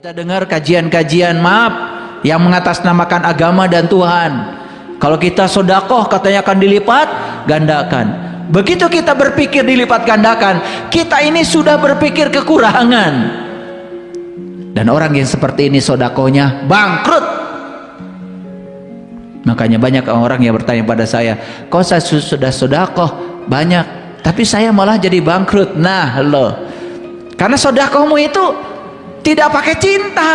Kita dengar kajian-kajian, maaf, yang mengatasnamakan agama dan Tuhan. Kalau kita sodakoh katanya akan dilipat gandakan. Begitu kita berpikir dilipat gandakan, kita ini sudah berpikir kekurangan. Dan orang yang seperti ini sodakohnya bangkrut. Makanya banyak orang yang bertanya pada saya, kok saya sudah sodakoh banyak, tapi saya malah jadi bangkrut. Nah loh, karena sodakohmu itu tidak pakai cinta.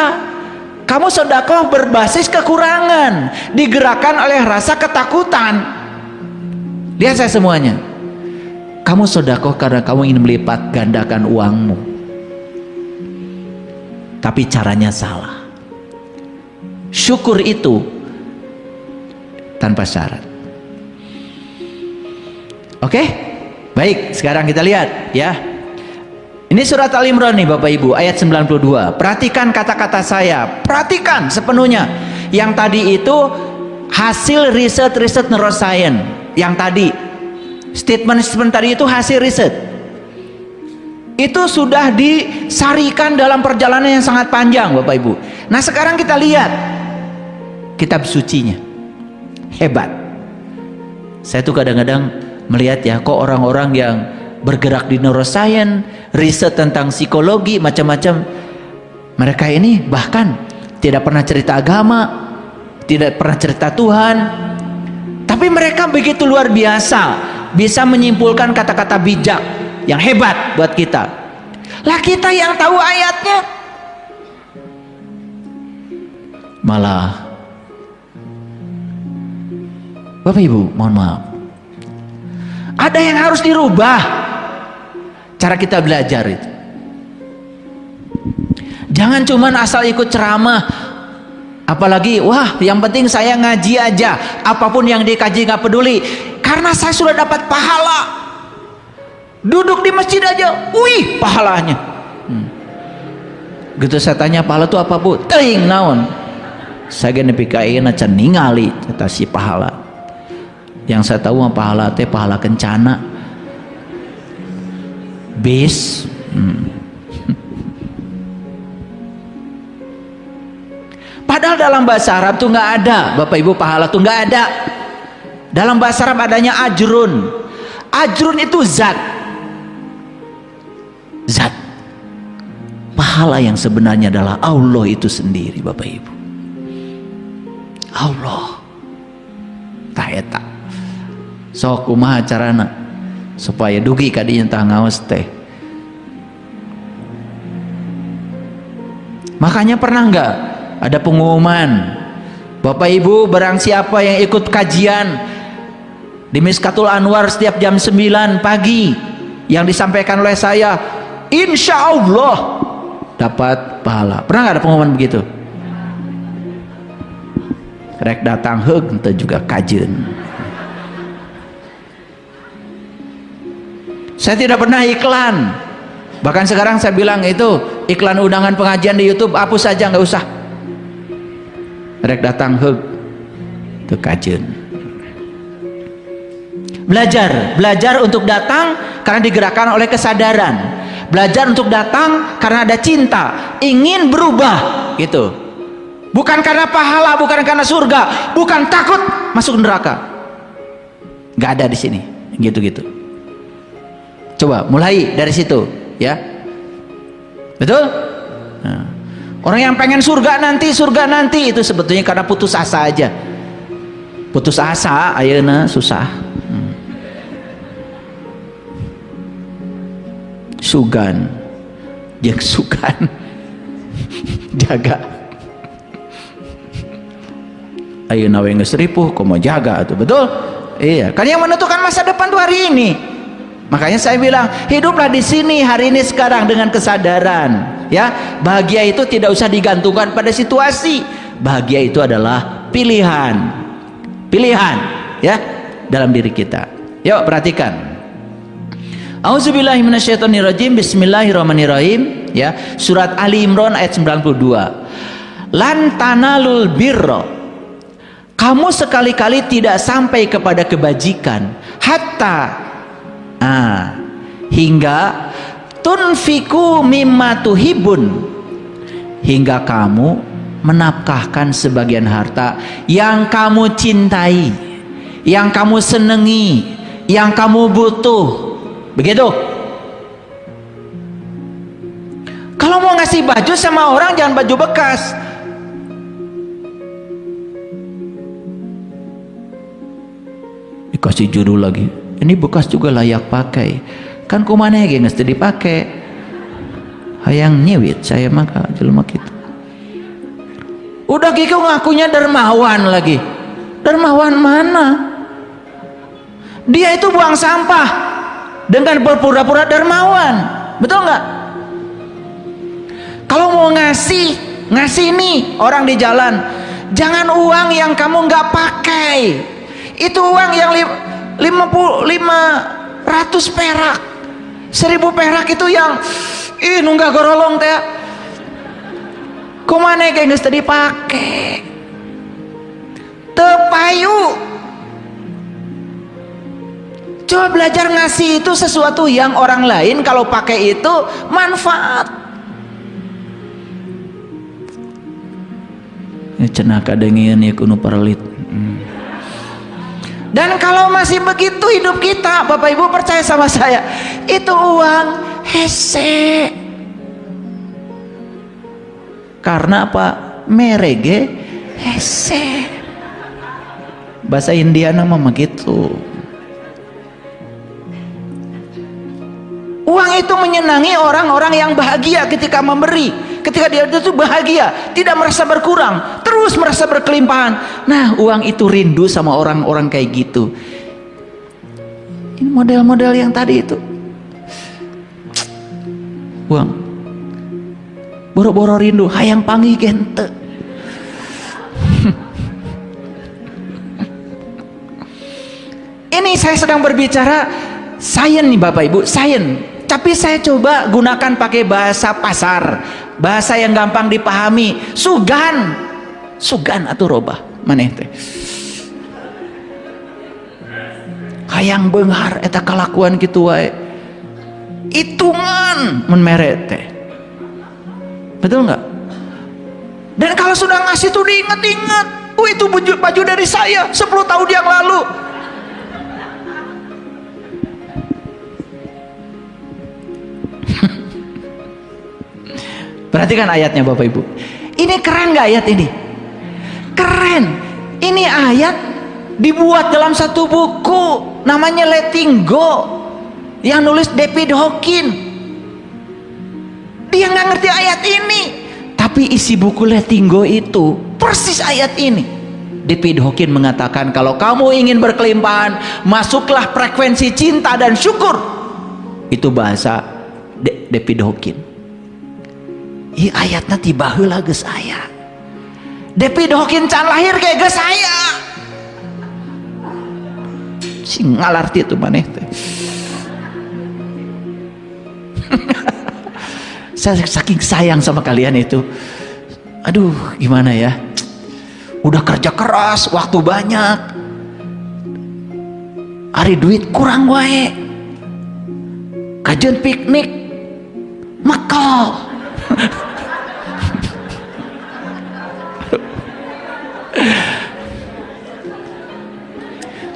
Kamu sodakoh berbasis kekurangan, digerakkan oleh rasa ketakutan. Lihat saya semuanya. Kamu sodakoh karena kamu ingin melipat gandakan uangmu, tapi caranya salah. Syukur itu tanpa syarat. Oke? Baik, sekarang kita lihat ya. Ini surat Al-Imran nih Bapak Ibu, ayat 92. Perhatikan kata-kata saya, perhatikan sepenuhnya. Yang tadi itu hasil riset neuroscience. Yang tadi, statement tadi itu hasil riset. Itu sudah disarikan dalam perjalanan yang sangat panjang Bapak Ibu. Nah sekarang kita lihat kitab sucinya. Hebat. Saya tuh kadang-kadang melihat ya, kok orang-orang yang bergerak di neuroscience, riset tentang psikologi, macam-macam, mereka ini bahkan tidak pernah cerita agama, tidak pernah cerita Tuhan, tapi mereka begitu luar biasa, bisa menyimpulkan kata-kata bijak yang hebat buat kita. Lah kita yang tahu ayatnya malah, Bapak Ibu mohon maaf, ada yang harus dirubah cara kita belajar itu. Jangan cuman asal ikut ceramah, apalagi wah yang penting saya ngaji aja, apapun yang dikaji nggak peduli, karena saya sudah dapat pahala. Duduk di masjid aja, wih pahalanya. Gitu saya tanya, pahala itu apa Bu? Teuing naon? Saya gini pikain aja ningali kata si pahala. Yang saya tahu pahala teh pahala kencana, bis. Padahal dalam bahasa Arab tuh nggak ada Bapak Ibu, pahala tuh nggak ada. Dalam bahasa Arab adanya ajrun. Ajrun itu zat. Pahala yang sebenarnya adalah Allah itu sendiri Bapak Ibu. Allah. Tah eta. Sok kumaha carana supaya dugi ka dieu tah ngaos teh. Makanya pernah enggak ada pengumuman, Bapak Ibu barang siapa yang ikut kajian di Miskatul Anwar setiap jam 9 pagi yang disampaikan oleh saya, insya Allah dapat pahala. Pernah nggak ada pengumuman begitu? Rek datang heug teu juga kajian. Saya tidak pernah iklan. Bahkan sekarang saya bilang itu iklan undangan pengajian di YouTube hapus saja, nggak usah. Rek datang heug teu kajian. Belajar untuk datang karena digerakkan oleh kesadaran. Belajar untuk datang karena ada cinta, ingin berubah gitu. Bukan karena pahala, bukan karena surga, bukan takut masuk neraka. Nggak ada di sini gitu-gitu. Coba mulai dari situ ya. Betul? Nah, orang yang pengen surga nanti itu sebetulnya karena putus asa aja. Putus asa ayeuna susah. Sugan jeung sugan jaga ayeuna we geus ripuh komo jaga atuh, betul? Iya, kan yang menentukan masa depan tuh hari ini. Makanya saya bilang, hiduplah di sini hari ini sekarang dengan kesadaran, ya. Bahagia itu tidak usah digantungkan pada situasi. Bahagia itu adalah pilihan, ya, dalam diri kita. Yuk perhatikan. Auzubillahi minasyaitonirrajim. Bismillahirrahmanirrahim. Ya, surat Ali Imran ayat 92. Lan tanalul birra. Kamu sekali-kali tidak sampai kepada kebajikan hatta hingga tunfiku mimma tuhibun, hingga kamu menafkahkan sebagian harta yang kamu cintai, yang kamu senangi, yang kamu butuh. Begitu. Kalau mau ngasih baju sama orang, jangan baju bekas. Dikasih judul lagi, ini bekas juga layak pakai. Kan kumana ya mesti dipakai. Hayang nyewit saya maka jelema gitu. Udah gitu ngakunya dermawan lagi. Dermawan mana? Dia itu buang sampah dengan berpura-pura dermawan. Betul nggak? Kalau mau ngasih nih orang di jalan, jangan uang yang kamu nggak pakai. Itu uang yang 500 perak, 1000 perak itu yang nunggah gorolong teh. Kumane kayak geus teu dipake. Teu payu. Coba belajar ngasih itu sesuatu yang orang lain kalau pakai itu manfaat. Cenah kadengian ya kuno paralit. Dan kalau masih begitu hidup kita, Bapak Ibu percaya sama saya, itu uang hese. Karena apa? Merege hese. Bahasa India nama begitu. Uang itu menyenangi orang-orang yang bahagia ketika memberi. Ketika dia itu bahagia, tidak merasa berkurang, terus merasa berkelimpahan. Nah, uang itu rindu sama orang-orang kayak gitu. Ini model-model yang tadi itu. Uang. Boro-boro rindu, hayang panggih gente. Ini saya sedang berbicara sains nih Bapak Ibu, sains. Tapi saya coba gunakan pakai bahasa pasar, bahasa yang gampang dipahami. Sugan atau robah maneh teh. Hayang beunghar eta kalakuan kitu wae. Hitungan mun mere teh. Betul nggak? Dan kalau sudah ngasih tuh diingat-ingat. Itu baju dari saya 10 tahun yang lalu. Perhatikan ayatnya Bapak Ibu. Ini keren gak ayat ini? Keren. Ini ayat dibuat dalam satu buku namanya Letting Go yang nulis David Hawkins. Dia nggak ngerti ayat ini, tapi isi buku Letting Go itu persis ayat ini. David Hawkins mengatakan kalau kamu ingin berkelimpahan, masuklah frekuensi cinta dan syukur. Itu bahasa David Hawkins. Ih ayatnya tiba heula geus aya. David Hawkins can lahir kayak geus aya. Sing ngalarti itu maneh teh. Saya saking sayang sama kalian itu. Aduh, gimana ya? Udah kerja keras, waktu banyak. Ari duit kurang wae. Kajian piknik makal.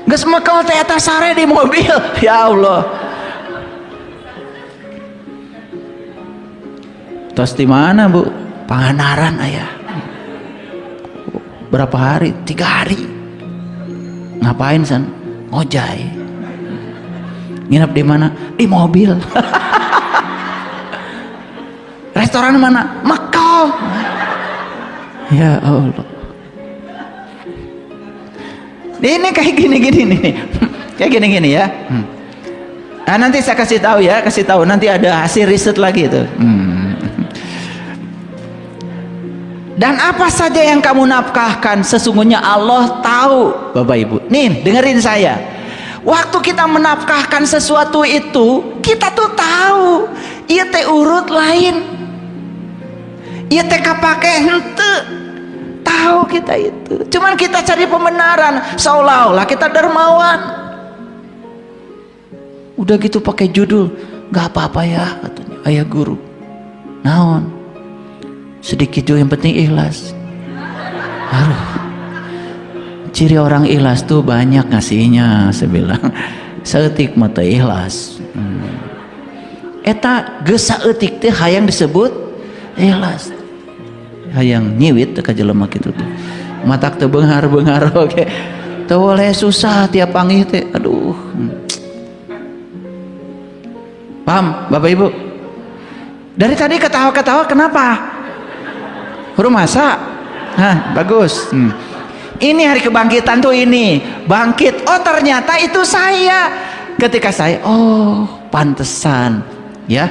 Geus makal teh eta sare di mobil. Ya Allah. Tos di mana Bu? Pangandaran ayah. Berapa hari? 3 hari. Ngapain san? Ngojay. Nginep di mana? Di mobil. Restoran mana? Makal. Ya Allah. Ini kayak gini-gini nih. Kayak gini-gini ya. Nah, nanti saya kasih tahu ya, nanti ada hasil riset lagi itu. Dan apa saja yang kamu nafkahkan, sesungguhnya Allah tahu, Bapak Ibu. Nih, dengerin saya. Waktu kita menafkahkan sesuatu itu, kita tuh tahu. Ieu teh urut lain. Ieu teh kapake henteu. Tahu kita itu. Cuman kita cari pembenaran, seolah-olah kita dermawan. Udah gitu pakai judul, nggak apa-apa ya katanya, ayah guru. Naon? sedikit juga yang penting ikhlas. Aduh, ciri orang ikhlas tuh banyak ngasihnya, saya bilang. Saeutik mah teu ikhlas. Eta geus saeutik teh hayang disebut ikhlas. Hayang nyiwit teh ka jelema kitu teh. Matak teu beunghar-beunghar oge. Teu boleh susah tiap panggih teh. Aduh. Paham Bapak Ibu? Dari tadi ketawa-ketawa kenapa? Huru masa? Hah, bagus. Ini hari kebangkitan tuh ini. Bangkit. Oh ternyata itu saya. Ketika saya, oh pantesan. Ya.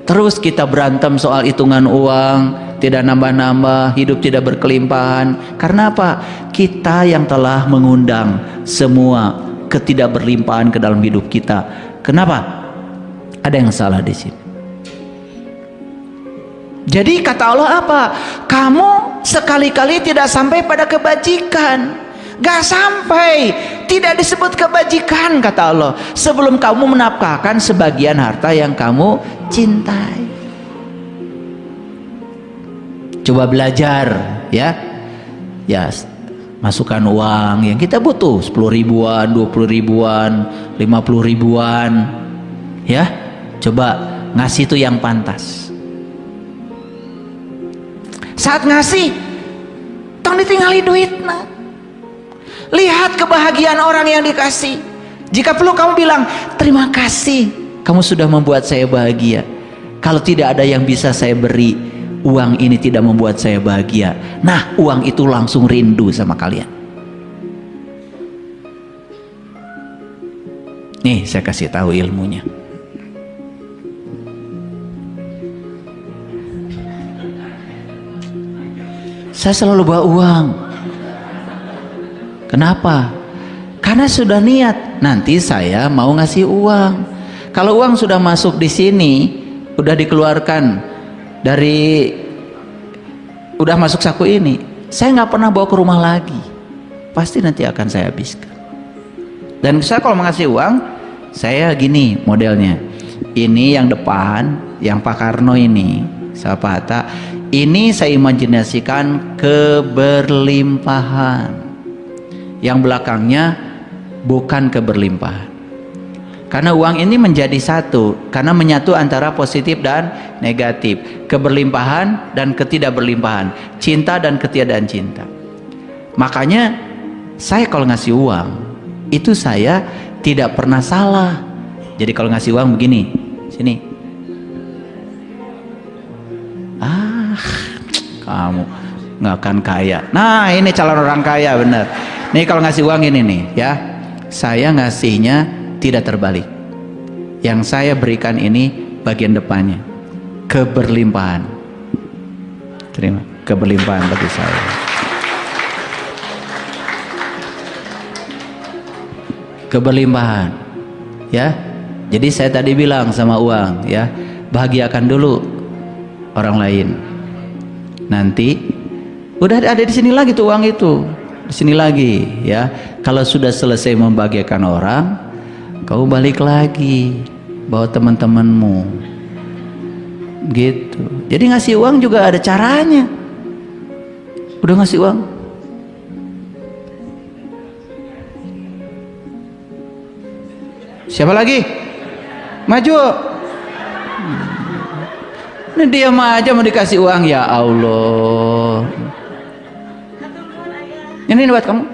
Terus kita berantem soal hitungan uang. Tidak nambah-nambah. Hidup tidak berkelimpahan. Karena apa? Kita yang telah mengundang semua ketidakberlimpahan ke dalam hidup kita. Kenapa? Ada yang salah di sini. Jadi kata Allah apa? Kamu sekali-kali tidak sampai pada kebajikan. Gak sampai. Tidak disebut kebajikan kata Allah. Sebelum kamu menafkahkan sebagian harta yang kamu cintai. Coba belajar ya. Ya, masukkan uang yang kita butuh. 10 ribuan, 20 ribuan, 50 ribuan. Ya, coba ngasih itu yang pantas. Saat ngasih, tong ditinggali duit. Nah, lihat kebahagiaan orang yang dikasih. Jika perlu kamu bilang terima kasih, kamu sudah membuat saya bahagia. Kalau tidak ada yang bisa saya beri, uang ini tidak membuat saya bahagia. Nah, uang itu langsung rindu sama kalian. Nih, saya kasih tahu ilmunya. Saya selalu bawa uang. Kenapa? Karena sudah niat nanti saya mau ngasih uang. Kalau uang sudah masuk di sini, udah dikeluarkan dari, udah masuk saku ini, saya nggak pernah bawa ke rumah lagi. Pasti nanti akan saya habiskan. Dan saya kalau mengasih uang, saya gini modelnya. Ini yang depan, yang Pak Karno ini, Pak Hatta. Ini saya imajinasikan keberlimpahan. Yang belakangnya bukan keberlimpahan. Karena uang ini menjadi satu, karena menyatu antara positif dan negatif, keberlimpahan dan ketidakberlimpahan, cinta dan ketiadaan cinta. Makanya saya kalau ngasih uang, itu saya tidak pernah salah. Jadi kalau ngasih uang begini, sini. Kamu nggak akan kaya. Nah, ini calon orang kaya bener. Nih kalau ngasih uang ini nih ya, saya ngasihnya tidak terbalik. Yang saya berikan ini bagian depannya, keberlimpahan. Terima, keberlimpahan bagi saya. Keberlimpahan, ya. Jadi saya tadi bilang sama uang, ya, bahagiakan dulu orang lain. Nanti udah ada di sini lagi tuh uang itu, di sini lagi, ya. Kalau sudah selesai membahagiakan orang, kau balik lagi bawa teman-temanmu, gitu. Jadi ngasih uang juga ada caranya. Udah ngasih uang, siapa lagi? Maju. Ini diam aja mau dikasih uang, ya Allah. Ini buat kamu.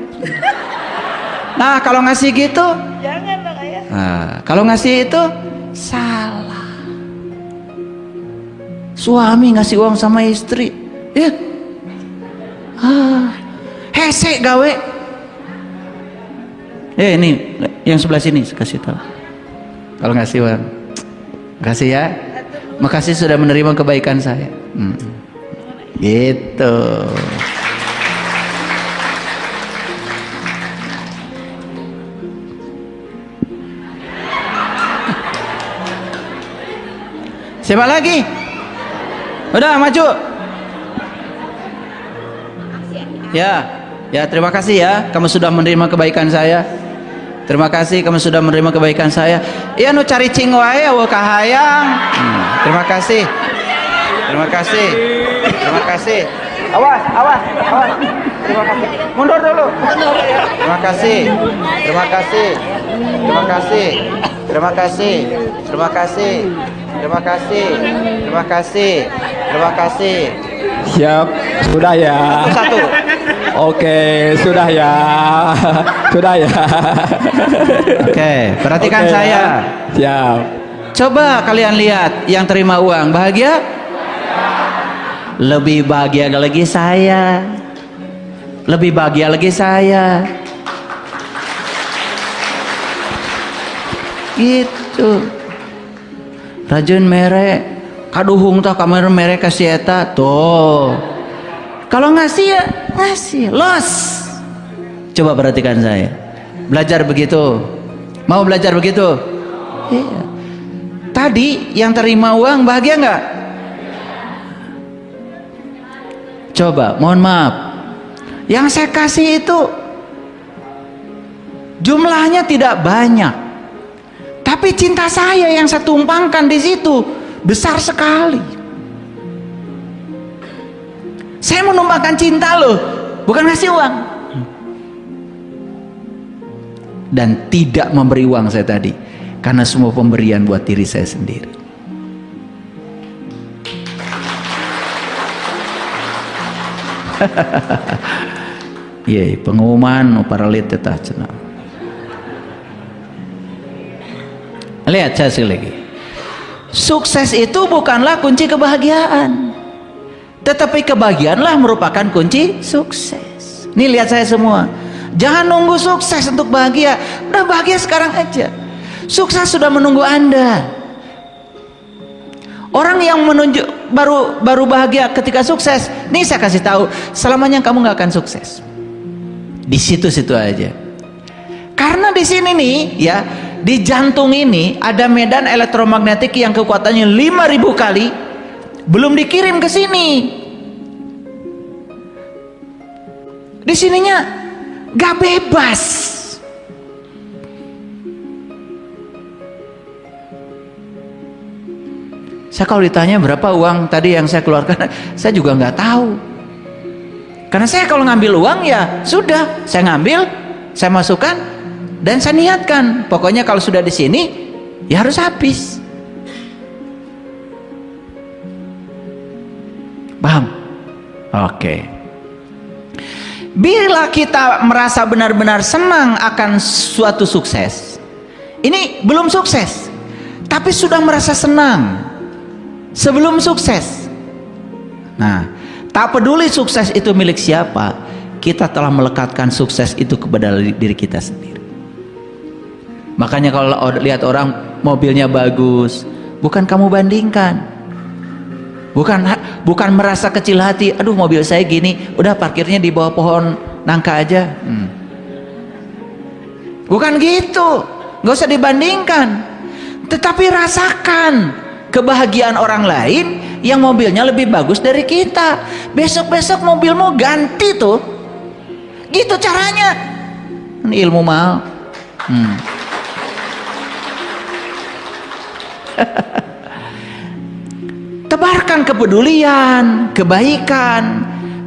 Nah, kalau ngasih gitu, jangan dong ayah. Nah, kalau ngasih itu salah. Suami ngasih uang sama istri, ya, hese gawe. Ini yang sebelah sini kasih tahu. Kalau ngasih uang, kasih ya. Makasih sudah menerima kebaikan saya. Gitu. Siapa lagi? Udah maju. Ya, ya terima kasih ya. Kamu sudah menerima kebaikan saya. Terima kasih kamu sudah menerima kebaikan saya. Iya nu cari cing wae eueuh kahayang. Terima kasih. Terima kasih. Terima kasih. Awas, awas, awas. Terima kasih. Mundur dulu. Terima kasih. Terima kasih. Terima kasih. Terima kasih. Terima kasih. Terima kasih. Terima kasih. Terima kasih. Siap, sudah ya. Satu. Oke, sudah ya. Sudah ya. Oke, perhatikan Oke, saya. ya. Siap. Coba kalian lihat yang terima uang bahagia? Lebih bahagia lagi saya. Lebih bahagia lagi saya. Gitu. Rajin merek, kaduhung tah kamera merek kasih eta tuh. Kalau ngasih ya ngasih, los. Coba perhatikan saya. Belajar begitu. Mau belajar begitu? Iya. Tadi yang terima uang bahagia nggak? Coba, mohon maaf. Yang saya kasih itu jumlahnya tidak banyak, tapi cinta saya yang saya tumpangkan di situ besar sekali. Saya menumpahkan cinta loh, bukan ngasih uang. Dan tidak memberi uang saya tadi, karena semua pemberian buat diri saya sendiri. Iya, pengumuman para lihat tetap cenah. Lihat saya sekali lagi. Sukses itu bukanlah kunci kebahagiaan, tetapi kebahagiaanlah merupakan kunci sukses. Nih lihat saya semua. Jangan nunggu sukses untuk bahagia. Udah bahagia sekarang aja. Sukses sudah menunggu Anda. Orang yang menunjuk baru bahagia ketika sukses. Nih saya kasih tahu, selamanya kamu nggak akan sukses. Di situ-situ aja. Karena di sini nih ya, di jantung ini ada medan elektromagnetik yang kekuatannya 5.000 kali belum dikirim ke sini. Di sininya gak bebas. Saya kalau ditanya berapa uang tadi yang saya keluarkan, saya juga nggak tahu. Karena saya kalau ngambil uang ya sudah, saya ngambil, saya masukkan, dan saya niatkan. Pokoknya kalau sudah di sini, ya harus habis. Paham? Oke. Bila kita merasa benar-benar senang akan suatu sukses, ini belum sukses, tapi sudah merasa senang sebelum sukses. Nah, tak peduli sukses itu milik siapa, kita telah melekatkan sukses itu kepada diri kita sendiri. Makanya kalau lihat orang mobilnya bagus, bukan kamu bandingkan, bukan merasa kecil hati, aduh mobil saya gini, udah parkirnya di bawah pohon nangka aja. Bukan gitu, nggak usah dibandingkan, tetapi rasakan kebahagiaan orang lain yang mobilnya lebih bagus dari kita. Besok-besok mobilmu ganti tuh, gitu caranya. Ini ilmu mahal. Tebarkan kepedulian, kebaikan,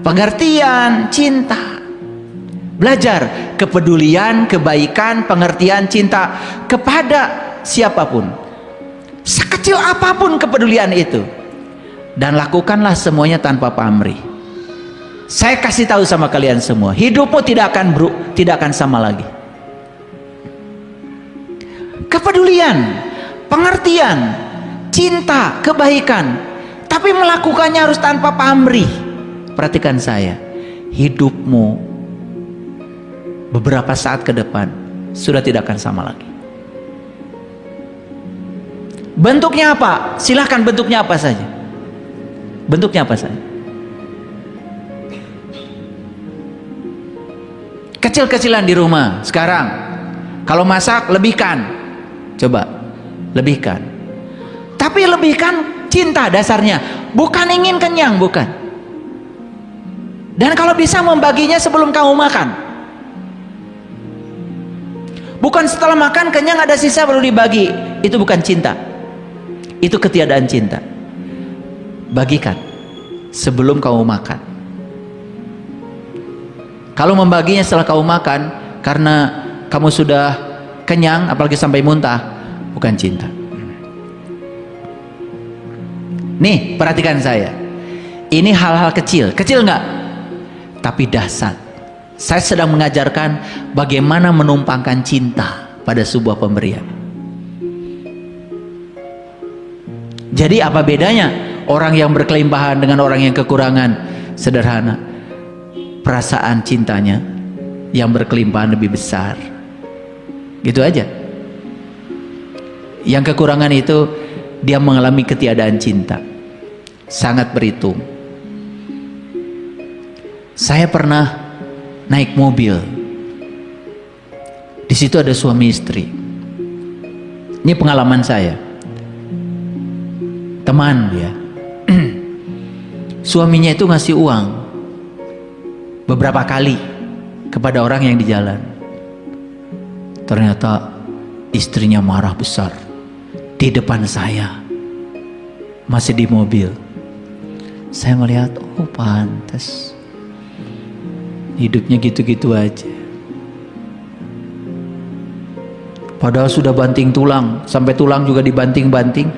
pengertian, cinta. Belajar kepedulian, kebaikan, pengertian, cinta kepada siapapun, sekecil apapun kepedulian itu, dan lakukanlah semuanya tanpa pamrih. Saya kasih tahu sama kalian semua, hidupmu tidak akan sama lagi. Kepedulian, pengertian, cinta, kebaikan, tapi melakukannya harus tanpa pamrih. Perhatikan saya, hidupmu beberapa saat ke depan sudah tidak akan sama lagi. Bentuknya apa? Silahkan bentuknya apa saja. Bentuknya apa saja. Kecil-kecilan di rumah sekarang. Kalau masak lebihkan. Coba lebihkan. Tapi lebihkan cinta dasarnya, bukan ingin kenyang, bukan. Dan kalau bisa membaginya sebelum kamu makan. Bukan setelah makan kenyang ada sisa baru dibagi. Itu bukan cinta. Itu ketiadaan cinta. bagikan sebelum kamu makan. Kalau membaginya setelah kamu makan karena kamu sudah kenyang, apalagi sampai muntah, bukan cinta. Nih, perhatikan saya. Ini hal-hal kecil nggak? Tapi dahsyat. Saya sedang mengajarkan bagaimana menumpangkan cinta pada sebuah pemberian. Jadi apa bedanya orang yang berkelimpahan dengan orang yang kekurangan? Sederhana, perasaan cintanya yang berkelimpahan lebih besar. Gitu aja. Yang kekurangan itu dia mengalami ketiadaan cinta, sangat berhitung. Saya pernah naik mobil, di situ ada suami istri. Ini pengalaman saya, teman dia. Suaminya itu ngasih uang beberapa kali kepada orang yang di jalan. Ternyata istrinya marah besar di depan saya, masih di mobil. Saya melihat, oh pantas hidupnya gitu-gitu aja. Padahal sudah banting tulang, sampai tulang juga dibanting-banting.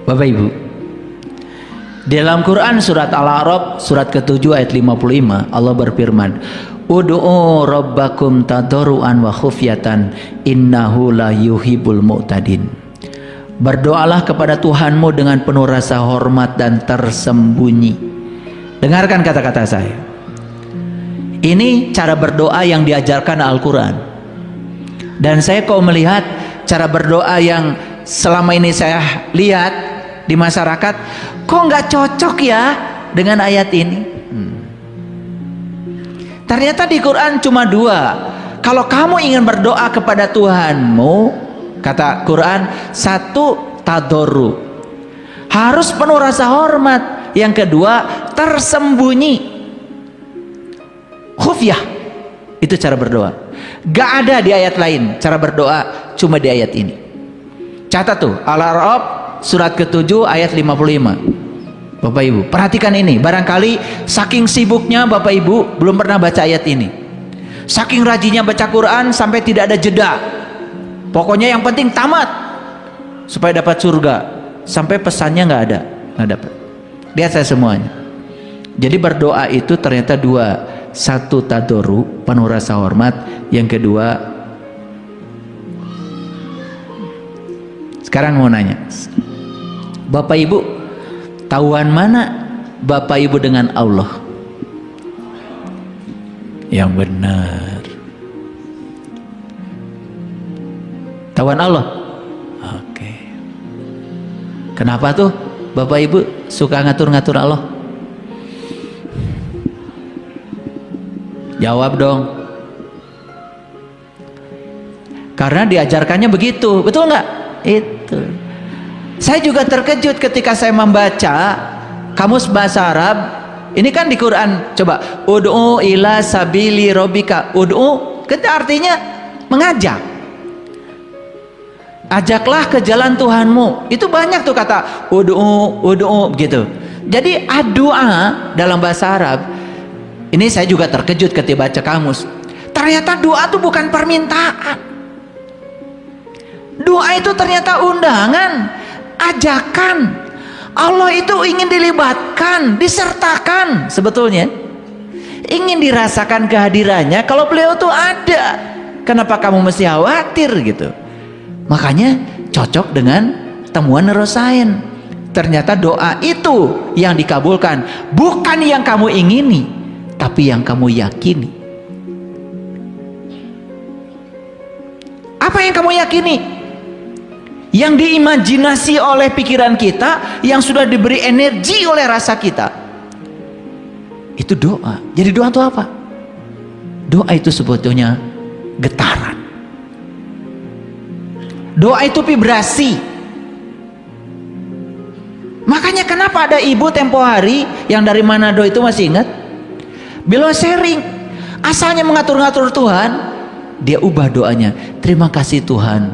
Bapak Ibu, dalam Quran surat Al-A'raf surat ke-7 ayat 55, Allah berfirman, Ud'u rabbakum tadarruan wa khufyatan innahu la yuhibbul mu'tadin. Berdoalah kepada Tuhanmu dengan penuh rasa hormat dan tersembunyi. Dengarkan kata-kata saya. Ini cara berdoa yang diajarkan Al-Quran. Dan saya kok melihat cara berdoa yang selama ini saya lihat di masyarakat, kok nggak cocok ya dengan ayat ini. Ternyata di Quran cuma dua. Kalau kamu ingin berdoa kepada Tuhanmu, kata Quran, satu, tadoru, harus penuh rasa hormat. Yang kedua, tersembunyi, khufyah. Itu cara berdoa. Gak ada di ayat lain cara berdoa, cuma di ayat ini. Catat tuh, Al-A'raf surat ke-7 ayat 55. Bapak Ibu, perhatikan ini. Barangkali saking sibuknya Bapak Ibu belum pernah baca ayat ini. Saking rajinnya baca Quran sampai tidak ada jeda. Pokoknya yang penting tamat supaya dapat surga. Sampai pesannya nggak dapat. Lihat saya semuanya. Jadi berdoa itu ternyata dua. Satu, tadoru, penuh rasa hormat. Yang kedua, sekarang mau nanya, Bapak Ibu, tahuan mana Bapak Ibu dengan Allah? Yang benar. Tahuan Allah? Oke. Kenapa tuh Bapak Ibu suka ngatur-ngatur Allah? Jawab dong. Karena diajarkannya begitu, betul nggak? Itu. Saya juga terkejut ketika saya membaca kamus bahasa Arab. Ini kan di Quran, coba, ud'u ila sabili rabbika. Ud'u, kita artinya mengajak. Ajaklah ke jalan Tuhanmu. Itu banyak tuh kata ud'u gitu. Jadi doa dalam bahasa Arab. Ini saya juga terkejut ketika baca kamus. Ternyata doa itu bukan permintaan. Doa itu ternyata undangan, ajakan. Allah itu ingin dilibatkan, disertakan sebetulnya. Ingin dirasakan kehadirannya kalau beliau itu ada. Kenapa kamu mesti khawatir gitu? Makanya cocok dengan temuan neurosains. Ternyata doa itu yang dikabulkan, bukan yang kamu ingini, tapi yang kamu yakini. Apa yang kamu yakini? Yang diimajinasi oleh pikiran kita, yang sudah diberi energi oleh rasa kita. Itu doa. Jadi doa itu apa? Doa itu sebetulnya getaran. Doa itu vibrasi. Makanya kenapa ada ibu tempo hari yang dari Manado itu, masih ingat? Beliau sharing, asalnya mengatur-ngatur Tuhan, dia ubah doanya. Terima kasih Tuhan,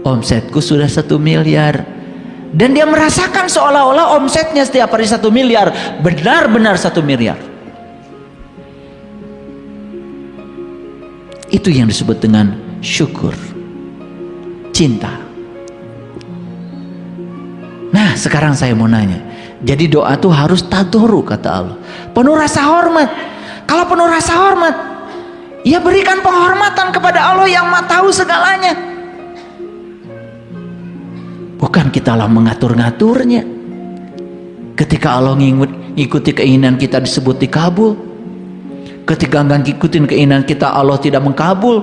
omsetku sudah 1 miliar. Dan dia merasakan seolah-olah omsetnya setiap hari 1 miliar, benar-benar 1 miliar. Itu yang disebut dengan syukur, cinta. Nah, sekarang saya mau nanya, jadi doa itu harus tadoru, kata Allah, penuh rasa hormat. Kalau penuh rasa hormat, ya berikan penghormatan kepada Allah yang Maha tahu segalanya. Bukan kitalah mengatur-ngaturnya. Ketika Allah ngikuti keinginan kita disebut dikabul. Ketika nggak ngikutin keinginan kita, Allah tidak mengkabul.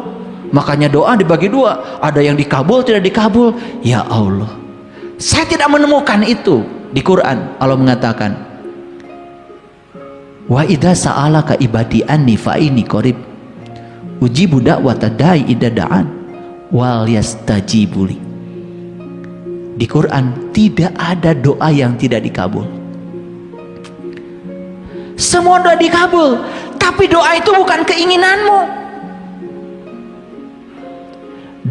Makanya doa dibagi dua, ada yang dikabul, tidak dikabul. Ya Allah, saya tidak menemukan itu di Quran. Allah mengatakan, wa idza sa'alaka ibadi anni fa inni qarib ujibu da'wata da'i idza da'an wal yastajibuli. Di Quran tidak ada doa yang tidak dikabul. Semua doa dikabul, tapi doa itu bukan keinginanmu.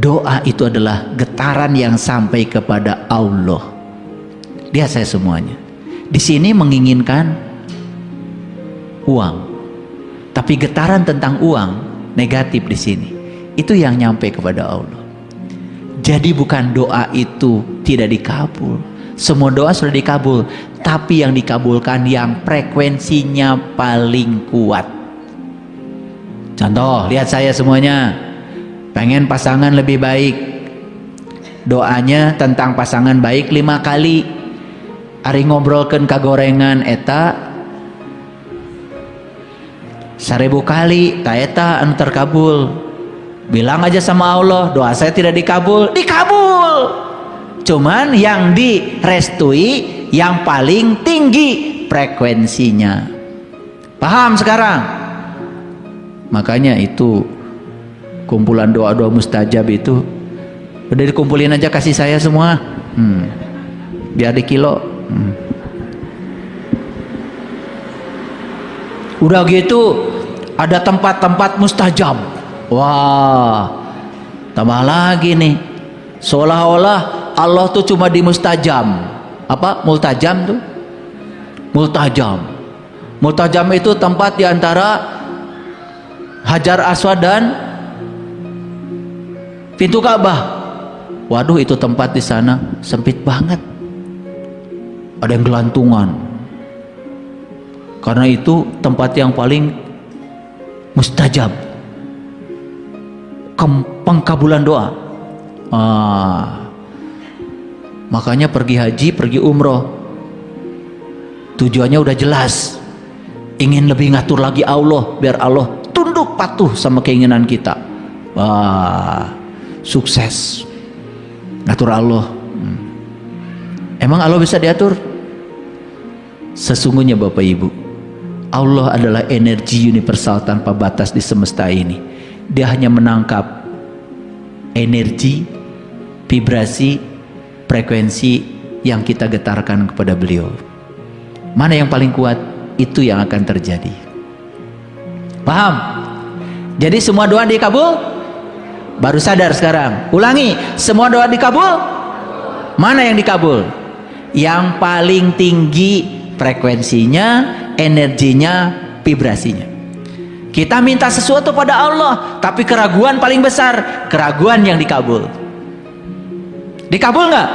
Doa itu adalah getaran yang sampai kepada Allah. Lihat saya semuanya. Di sini menginginkan uang, tapi getaran tentang uang negatif di sini. Itu yang nyampe kepada Allah. Jadi bukan doa itu tidak dikabul. Semua doa sudah dikabul, tapi yang dikabulkan yang frekuensinya paling kuat. Contoh, lihat saya semuanya. Pengen pasangan lebih baik. Doanya tentang pasangan baik 5 kali. Ari ngobrolkeun kagorengan eta 1000 kali, ta eta anu terkabul. Bilang aja sama Allah, doa saya tidak dikabul. Dikabul, cuman yang direstui yang paling tinggi frekuensinya. Paham sekarang? Makanya itu kumpulan doa-doa mustajab itu udah dikumpulin aja, kasih saya semua, biar di kilo. Udah gitu ada tempat-tempat mustajab. Wah, tambah lagi nih, seolah-olah Allah tuh cuma di mustajam. Apa multajam tuh? Multajam. Multajam itu tempat di antara Hajar Aswad dan pintu Ka'bah. Waduh, itu tempat di sana sempit banget. Ada yang gelantungan. Karena itu tempat yang paling mustajab. Pengkabulan doa. Makanya pergi haji, pergi umroh, tujuannya udah jelas, ingin lebih ngatur lagi Allah, biar Allah tunduk patuh sama keinginan kita. Wah, sukses ngatur Allah. Emang Allah bisa diatur? Sesungguhnya Bapak Ibu, Allah adalah energi universal tanpa batas di semesta ini. Dia hanya menangkap energi, vibrasi, frekuensi yang kita getarkan kepada beliau. Mana yang paling kuat, itu yang akan terjadi. Paham? Jadi semua doa dikabul? Baru sadar sekarang. Ulangi, semua doa dikabul? Mana yang dikabul? Yang paling tinggi frekuensinya, energinya, vibrasinya. Kita minta sesuatu pada Allah, tapi keraguan paling besar, keraguan yang dikabul. Dikabul nggak?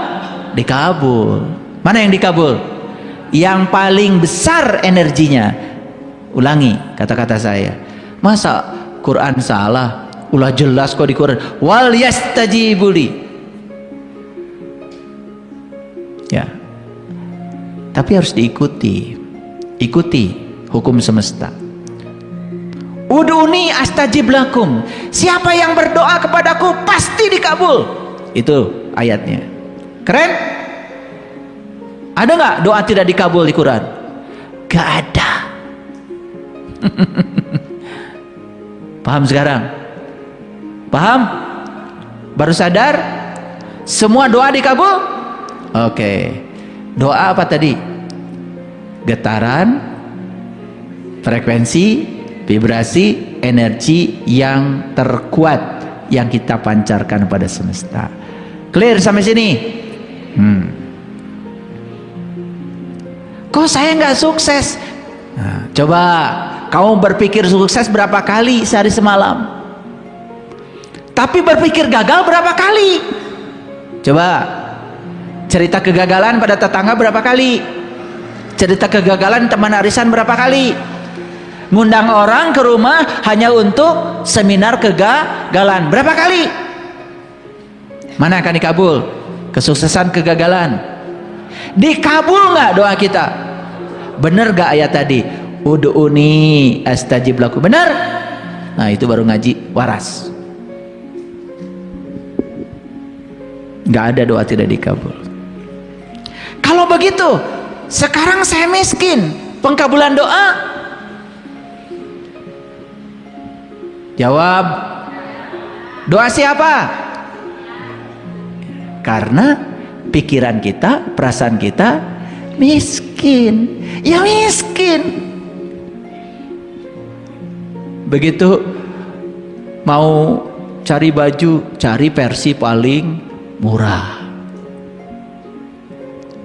Dikabul. Mana yang dikabul? Yang paling besar energinya. Ulangi kata-kata saya. Masa Quran salah? Ulah jelas kok di Quran. Wal yastajibuli. Ya. Tapi harus diikuti. Ikuti hukum semesta. Ud'uni astajib lakum. Siapa yang berdoa kepadaku pasti dikabul. Itu ayatnya. Keren? Ada nggak doa tidak dikabul di Quran? Gak ada. Paham sekarang? Paham? Baru sadar? Semua doa dikabul? Oke. Doa apa tadi? Getaran, frekuensi, vibrasi, energi yang terkuat yang kita pancarkan pada semesta. Clear sampai sini? Kok saya nggak sukses? Nah, coba kamu berpikir sukses berapa kali sehari semalam? Tapi berpikir gagal berapa kali? Coba cerita kegagalan pada tetangga berapa kali? Cerita kegagalan teman arisan berapa kali? Ngundang orang ke rumah hanya untuk seminar kegagalan berapa kali? Mana akan dikabul? Kesuksesan kegagalan dikabul nggak doa kita? Bener gak ayat tadi? Ud'uni astajib lakum. Bener? Nah itu baru ngaji waras. Gak ada doa tidak dikabul. Kalau begitu, sekarang saya miskin, pengkabulan doa? Jawab. Doa siapa? Karena pikiran kita, perasaan kita miskin. Ya miskin. Begitu mau cari baju, cari versi paling murah.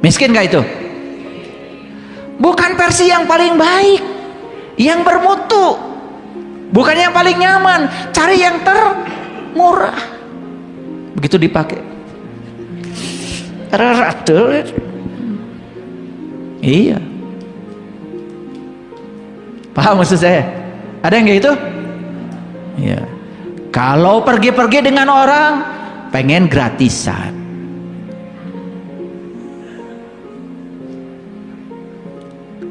Miskin gak itu? Bukan versi yang paling baik, yang bermutu, bukan yang paling nyaman, cari yang termurah. Begitu dipakai, iya, paham maksud saya? Ada yang kayak gitu? Iya. Kalau pergi-pergi dengan orang pengen gratisan,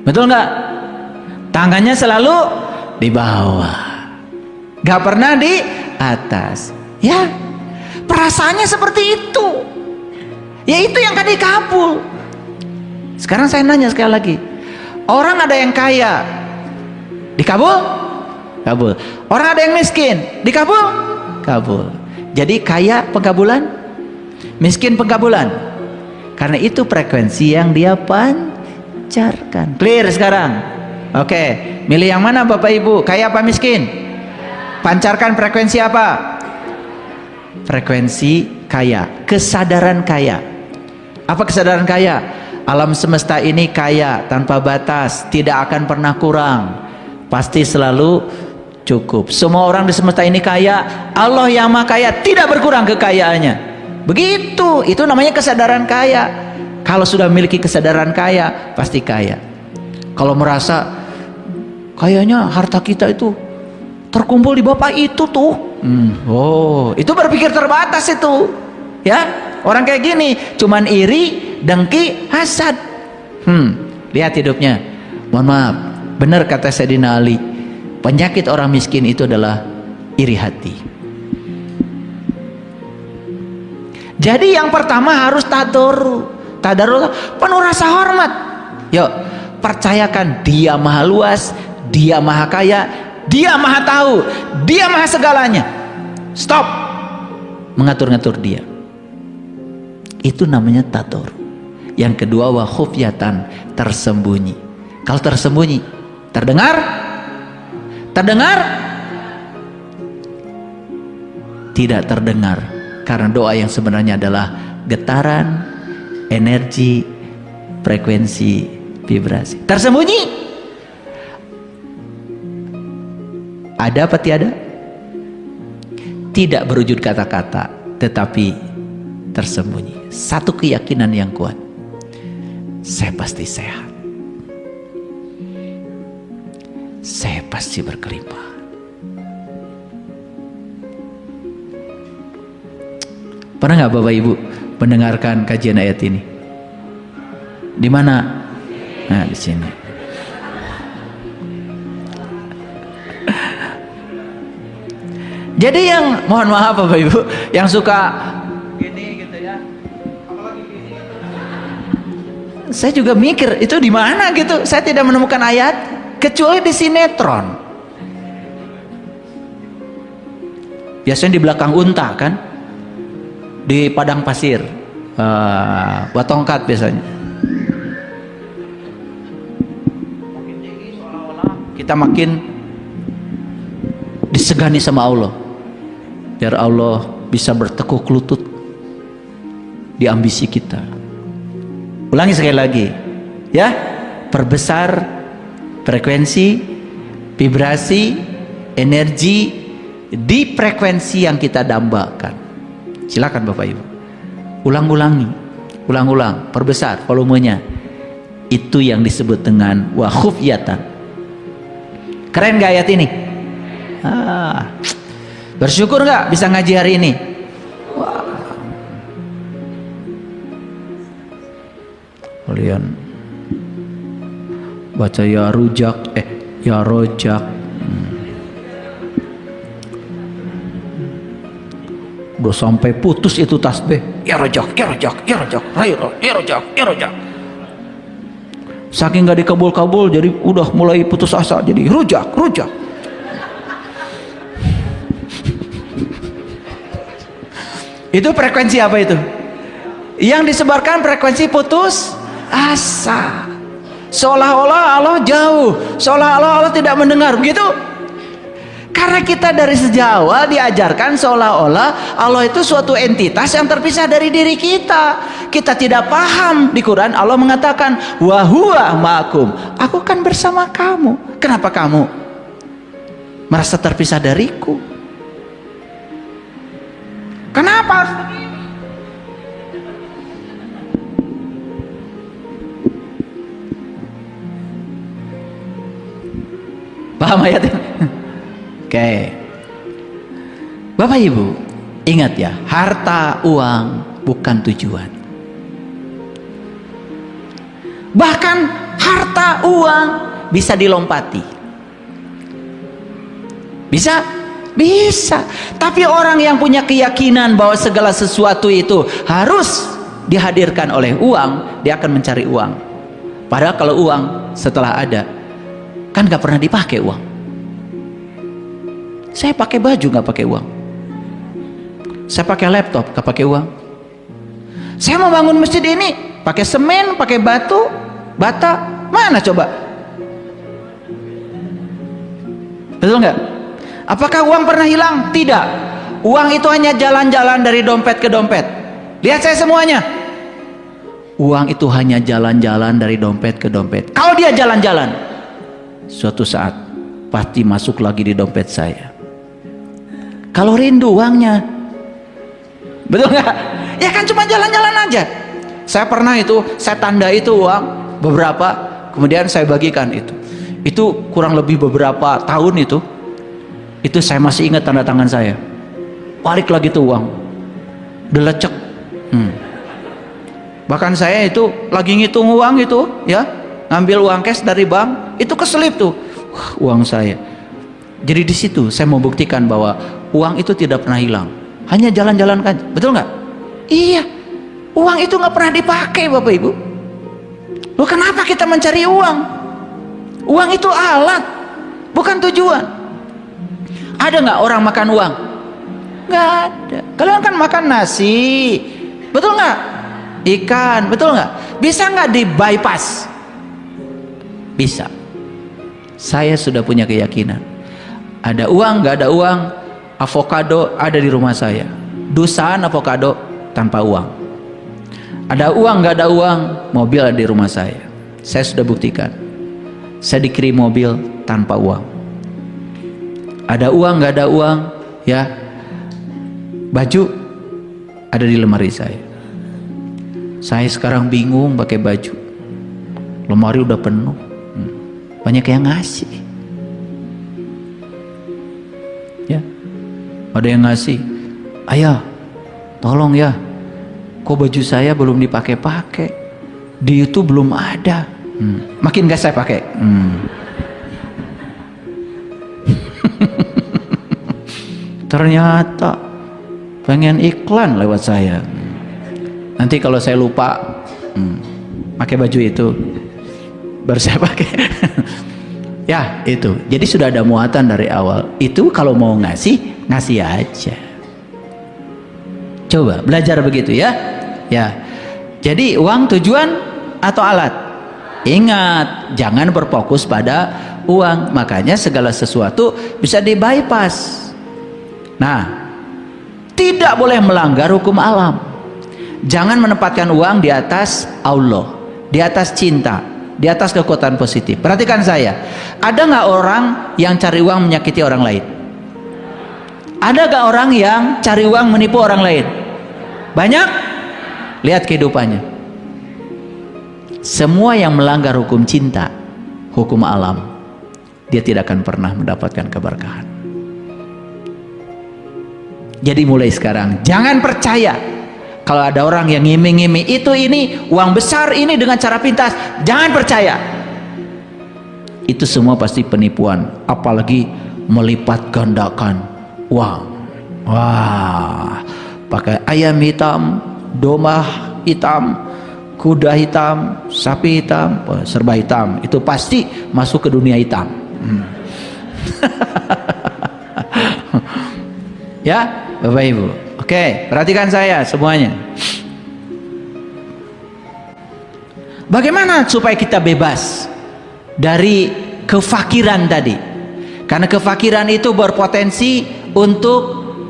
betul nggak? Tangannya selalu di bawah, nggak pernah di atas. Ya, perasaannya seperti itu. Ya itu yang akan dikabul. Sekarang saya nanya sekali lagi, orang ada yang kaya, dikabul? Kabul. Orang ada yang miskin, dikabul? Kabul. Jadi kaya pengkabulan, miskin pengkabulan. Karena itu frekuensi yang dia pancarkan. Clear sekarang? Oke, milih yang mana Bapak Ibu? Kaya apa miskin? Pancarkan frekuensi apa? Frekuensi kaya, kesadaran kaya. Apa kesadaran kaya? Alam semesta ini kaya tanpa batas, tidak akan pernah kurang, pasti selalu cukup. Semua orang di semesta ini kaya, Allah yang Maha Kaya tidak berkurang kekayaannya. Begitu, itu namanya kesadaran kaya. Kalau sudah memiliki kesadaran kaya, pasti kaya. Kalau merasa kayaknya harta kita itu terkumpul di bapak itu tuh, oh itu berpikir terbatas itu, ya. Orang kayak gini cuman iri, dengki, hasad. Lihat hidupnya. Mohon maaf, benar kata Sayyidina Ali, penyakit orang miskin itu adalah iri hati. Jadi yang pertama harus tadarus, penuh rasa hormat. Yuk, percayakan dia maha luas, dia maha kaya, dia maha tahu, dia maha segalanya. Stop mengatur-ngatur dia. Itu namanya tadarus. Yang kedua, wa khufyatan, tersembunyi. Kalau tersembunyi, terdengar? Terdengar? Tidak terdengar, karena doa yang sebenarnya adalah getaran, energi, frekuensi, vibrasi. Tersembunyi? Ada apa tiada? Tidak berwujud kata-kata, tetapi tersembunyi. Satu keyakinan yang kuat, saya pasti sehat, saya pasti berkelimpahan. Pernah nggak Bapak Ibu mendengarkan kajian ayat ini? Di mana? Nah, di sini. Jadi yang, mohon maaf Bapak Ibu, yang suka gini gitu ya, apalagi gini, saya juga mikir itu di mana gitu. Saya tidak menemukan ayat kecuali di sinetron. Biasanya di belakang unta kan, di padang pasir, buat tongkat biasanya. Makin tinggi seolah-olah kita makin disegani sama Allah, biar Allah bisa bertekuk lutut di ambisi kita. Ulangi sekali lagi ya, perbesar frekuensi, vibrasi, energi di frekuensi yang kita dambakan. Silakan Bapak Ibu, ulang-ulang, perbesar volumenya. Itu yang disebut dengan wa khufyatan. Keren gak ayat ini? Bersyukur gak bisa ngaji hari ini? Wah. Kalian baca ya rujak, ya rojak. Udah sampai putus itu tasbih. Ya rojak, ya rojak, ya rojak, ya rojak, ya rojak. Saking gak dikabul-kabul, jadi udah mulai putus asa, jadi rujak. Itu frekuensi apa itu? Yang disebarkan frekuensi putus asa. Seolah-olah Allah jauh, seolah-olah Allah tidak mendengar, begitu? Karena kita dari sejak awal diajarkan seolah-olah Allah itu suatu entitas yang terpisah dari diri kita. Kita tidak paham. Di Quran Allah mengatakan wa huwa ma'akum, aku kan bersama kamu. Kenapa kamu merasa terpisah dariku? Kenapa harus begini? Paham ayat ini? Oke. Bapak Ibu, ingat ya, harta uang bukan tujuan. Bahkan harta uang bisa dilompati. Bisa? Bisa. Tapi orang yang punya keyakinan bahwa segala sesuatu itu harus dihadirkan oleh uang, dia akan mencari uang. Padahal kalau uang setelah ada, kan gak pernah dipakai uang. Saya pakai baju gak pakai uang. Saya pakai laptop gak pakai uang. Saya mau bangun masjid ini pakai semen, pakai batu, bata, mana coba? Betul nggak? Apakah uang pernah hilang? Tidak. Uang itu hanya jalan-jalan dari dompet ke dompet. Lihat saya semuanya. Uang itu hanya jalan-jalan dari dompet ke dompet. Kalau dia jalan-jalan, suatu saat pasti masuk lagi di dompet saya. Kalau rindu uangnya, betul nggak? Ya kan cuma jalan-jalan aja. Saya pernah itu, saya tanda itu uang beberapa, kemudian saya bagikan itu. Itu kurang lebih beberapa tahun itu saya masih ingat tanda tangan saya. Balik lagi tuh uang, udah lecek. Bahkan saya itu lagi ngitung uang itu, ya, ngambil uang cash dari bank, itu keselip tuh, uang saya. Jadi di situ saya mau buktikan bahwa uang itu tidak pernah hilang, hanya jalan-jalan kan, betul nggak? Iya, uang itu nggak pernah dipakai, Bapak Ibu. Loh, kenapa kita mencari uang? Uang itu alat, bukan tujuan. Ada nggak orang makan uang? Nggak ada. Kalian kan makan nasi, betul nggak? Ikan, betul nggak? Bisa nggak di bypass? Bisa. Saya sudah punya keyakinan. Ada uang, nggak ada uang, avocado ada di rumah saya. Dusaan avocado tanpa uang. Ada uang, nggak ada uang, mobil ada di rumah saya. Saya sudah buktikan. Saya dikirim mobil tanpa uang. Ada uang, nggak ada uang, ya. Baju ada di lemari saya. Saya sekarang bingung pakai baju. Lemari udah penuh. Banyak yang ngasih. Ya. Ada yang ngasih. Ayah, tolong ya. Kok baju saya belum dipakai-pakai? Di YouTube belum ada. Makin gak saya pakai. Ternyata pengen iklan lewat saya. Nanti kalau saya lupa pakai baju itu, baru saya pakai. Ya itu. Jadi sudah ada muatan dari awal. Itu kalau mau ngasih, ngasih aja. Coba belajar begitu ya. Ya. Jadi uang tujuan atau alat? Ingat, jangan berfokus pada uang. Makanya segala sesuatu bisa di bypass. Nah, tidak boleh melanggar hukum alam. Jangan menempatkan uang di atas Allah, di atas cinta, di atas kekuatan positif. Perhatikan saya, ada nggak orang yang cari uang menyakiti orang lain? Ada nggak orang yang cari uang menipu orang lain? Banyak. Lihat kehidupannya. Semua yang melanggar hukum cinta, hukum alam, dia tidak akan pernah mendapatkan keberkahan. Jadi mulai sekarang jangan percaya kalau ada orang yang ngiming-ngiming itu ini uang besar ini dengan cara pintas. Jangan percaya. Itu semua pasti penipuan, apalagi melipat gandakan uang. Wah, pakai ayam hitam, domba hitam, kuda hitam, sapi hitam, serba hitam. Itu pasti masuk ke dunia hitam. Ya, Bapak Ibu. Oke, perhatikan saya semuanya. Bagaimana supaya kita bebas dari kefakiran tadi? Karena kefakiran itu berpotensi untuk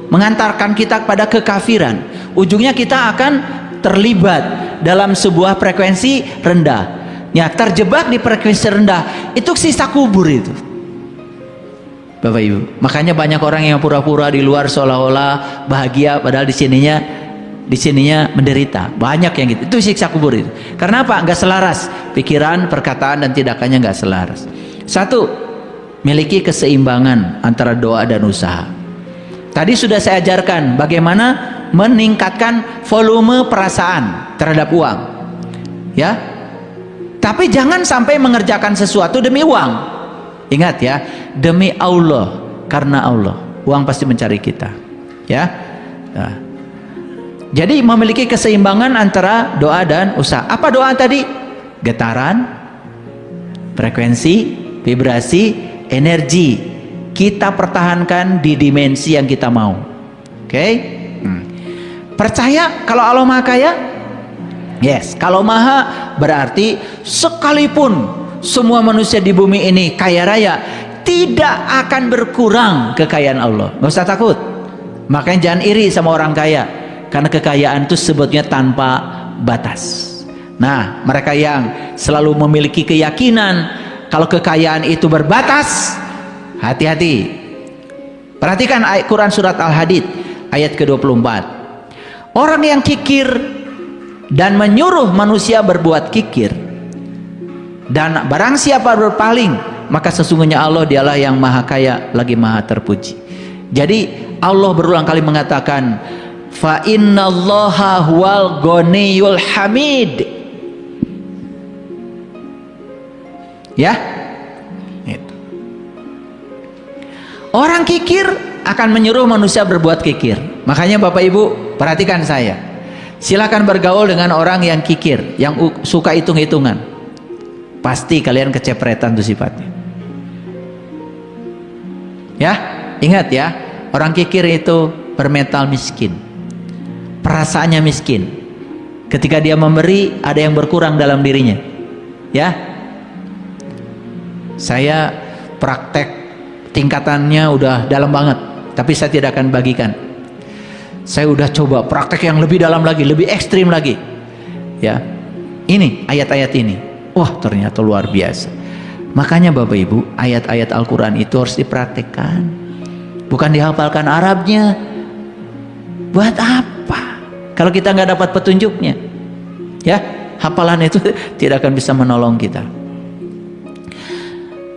mengantarkan kita pada kekafiran. Ujungnya kita akan terlibat dalam sebuah frekuensi rendah. Ya, terjebak di frekuensi rendah itu sisa kubur itu. Bapak Ibu, makanya banyak orang yang pura-pura di luar seolah-olah bahagia padahal di sininya menderita. Banyak yang gitu. Itu siksa kubur itu. Karena apa? Enggak selaras pikiran, perkataan dan tindakannya enggak selaras. Satu, miliki keseimbangan antara doa dan usaha. Tadi sudah saya ajarkan bagaimana meningkatkan volume perasaan terhadap uang. Ya. Tapi jangan sampai mengerjakan sesuatu demi uang. Ingat ya, demi Allah, karena Allah, uang pasti mencari kita. Ya. Nah. Jadi memiliki keseimbangan antara doa dan usaha. Apa doa tadi? Getaran, frekuensi, vibrasi, energi. Kita pertahankan di dimensi yang kita mau. Oke? Percaya kalau Allah Maha Kaya? Yes, kalau Maha berarti sekalipun semua manusia di bumi ini kaya raya, tidak akan berkurang kekayaan Allah. Nggak usah takut. Makanya jangan iri sama orang kaya, karena kekayaan itu sebetulnya tanpa batas. Nah, mereka yang selalu memiliki keyakinan kalau kekayaan itu berbatas, hati-hati. Perhatikan ayat Quran surat Al-Hadid ayat ke-24. Orang yang kikir dan menyuruh manusia berbuat kikir, dan barang siapa berpaling, maka sesungguhnya Allah dialah yang maha kaya lagi maha terpuji. Jadi Allah berulang kali mengatakan, fa innallaha huwal ghaniyul hamid. Ya, itu. Orang kikir akan menyuruh manusia berbuat kikir. Makanya Bapak Ibu perhatikan saya, silakan bergaul dengan orang yang kikir, yang suka hitung-hitungan. Pasti kalian kecepretan tuh sifatnya. Ya, ingat ya, orang kikir itu bermental miskin, perasaannya miskin. Ketika dia memberi, ada yang berkurang dalam dirinya. Ya, saya praktek tingkatannya udah dalam banget, tapi saya tidak akan bagikan. Saya udah coba praktek yang lebih dalam lagi, lebih ekstrim lagi. Ya, ini ayat-ayat ini. Wah, ternyata luar biasa. Makanya Bapak Ibu, ayat-ayat Al-Quran itu harus dipraktekkan, bukan dihafalkan Arabnya. Buat apa kalau kita nggak dapat petunjuknya? Ya, hafalan itu tidak akan bisa menolong kita.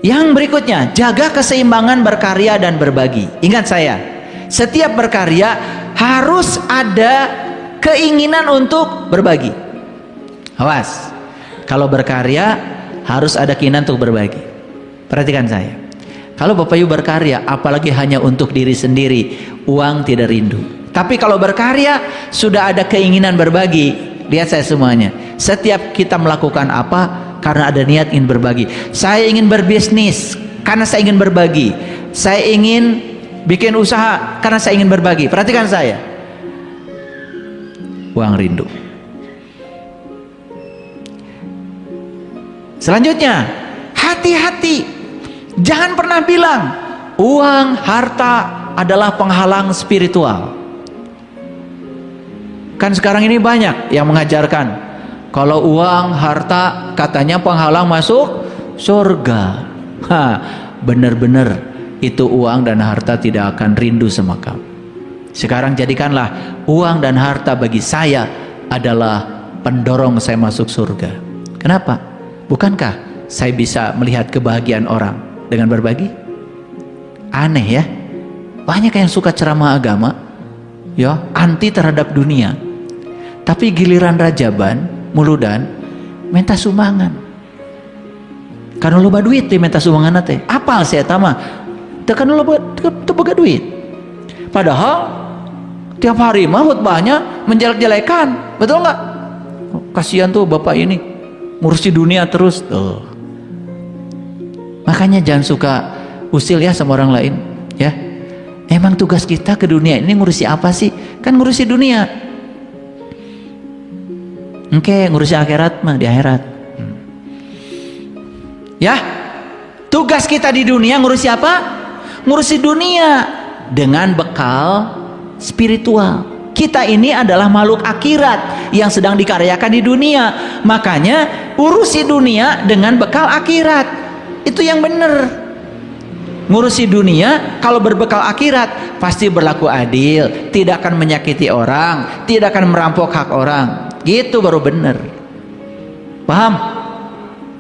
Yang berikutnya, jaga keseimbangan berkarya dan berbagi. Ingat saya, setiap berkarya harus ada keinginan untuk berbagi. Awas, kalau berkarya harus ada keinginan untuk berbagi. Perhatikan saya, kalau Bapak Ibu berkarya apalagi hanya untuk diri sendiri, uang tidak rindu. Tapi kalau berkarya sudah ada keinginan berbagi, lihat saya semuanya, setiap kita melakukan apa karena ada niat ingin berbagi. Saya ingin berbisnis karena saya ingin berbagi. Saya ingin bikin usaha karena saya ingin berbagi. Perhatikan saya, uang rindu. Selanjutnya, hati-hati Jangan pernah bilang uang, harta adalah penghalang spiritual. Kan sekarang ini banyak yang mengajarkan kalau uang, harta katanya penghalang masuk surga. Benar-benar itu uang dan harta tidak akan rindu sama kamu. Sekarang jadikanlah uang dan harta bagi saya adalah pendorong saya masuk surga. Kenapa? Bukankah saya bisa melihat kebahagiaan orang dengan berbagi? Aneh ya. Banyak yang suka ceramah agama, ya, anti terhadap dunia. Tapi giliran rajaban, muludan, minta sumbangan. Karena loba duit teh minta sumbangan teh. Apal saya tama? Tekan loba boga duit. Padahal tiap hari mah khutbahnya menjelek-jelekan. Betul nggak? Kasihan tuh bapak ini ngurusi dunia terus. Makanya jangan suka usil ya sama orang lain, ya. Emang tugas kita ke dunia ini ngurusi apa sih? Kan ngurusi dunia. Oke, ngurusi akhirat mah di akhirat. Ya, tugas kita di dunia ngurusi apa? Ngurusi dunia dengan bekal spiritual. Kita ini adalah makhluk akhirat yang sedang dikaryakan di dunia. Makanya urusi dunia dengan bekal akhirat. Itu yang benar. Ngurusi dunia kalau berbekal akhirat pasti berlaku adil, tidak akan menyakiti orang, tidak akan merampok hak orang. Gitu baru benar. Paham?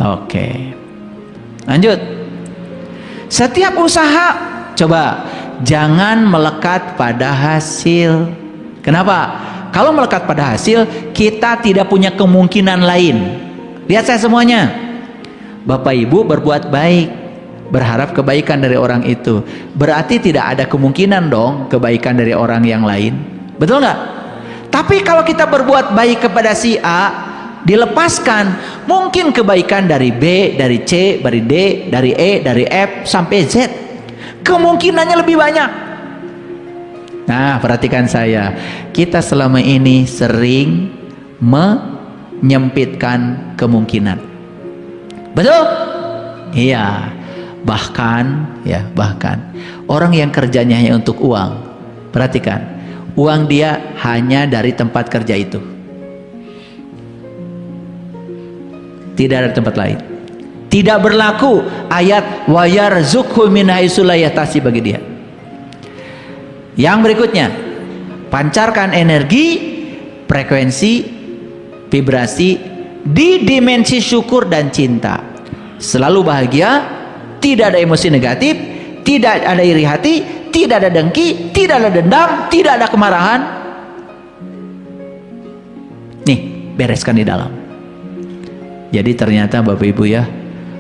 Oke. Lanjut. Setiap usaha, coba jangan melekat pada hasil. Kenapa? Kalau melekat pada hasil, kita tidak punya kemungkinan lain. Lihat saya semuanya. Bapak Ibu berbuat baik, berharap kebaikan dari orang itu. Berarti tidak ada kemungkinan dong kebaikan dari orang yang lain. Betul nggak? Tapi kalau kita berbuat baik kepada si A, dilepaskan, mungkin kebaikan dari B, dari C, dari D, dari E, dari F sampai Z. Kemungkinannya lebih banyak. Nah, perhatikan saya. Kita selama ini sering menyempitkan kemungkinan. Betul? Iya. Bahkan orang yang kerjanya hanya untuk uang. Perhatikan, uang dia hanya dari tempat kerja itu. Tidak ada tempat lain. Tidak berlaku ayat wa yarzuqhu min haitsu la yahtasib bagi dia. Yang berikutnya, pancarkan energi, frekuensi, vibrasi di dimensi syukur dan cinta. Selalu bahagia, tidak ada emosi negatif, tidak ada iri hati, tidak ada dengki, tidak ada dendam, tidak ada kemarahan. Nih, bereskan di dalam. Jadi ternyata Bapak Ibu ya,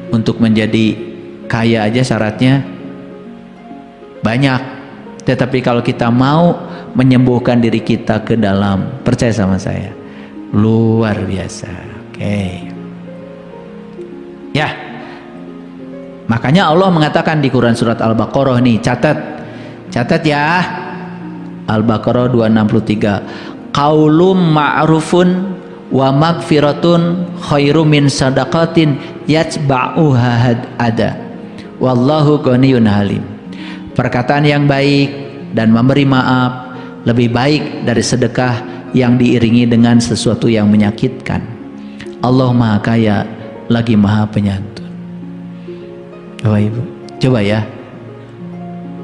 untuk menjadi kaya aja syaratnya banyak. Tetapi kalau kita mau menyembuhkan diri kita ke dalam, percaya sama saya, luar biasa. Oke. Ya. Makanya Allah mengatakan di Quran surat Al-Baqarah nih, catat ya. Al-Baqarah 263. Qaulum ma'rufun wa magfiratun khairum min sadaqatin yatba'uha ada. Wallahu ghaniyun halim. Perkataan yang baik dan memberi maaf lebih baik dari sedekah yang diiringi dengan sesuatu yang menyakitkan. Allah Maha Kaya lagi Maha Penyantun. Bapak Ibu, coba ya.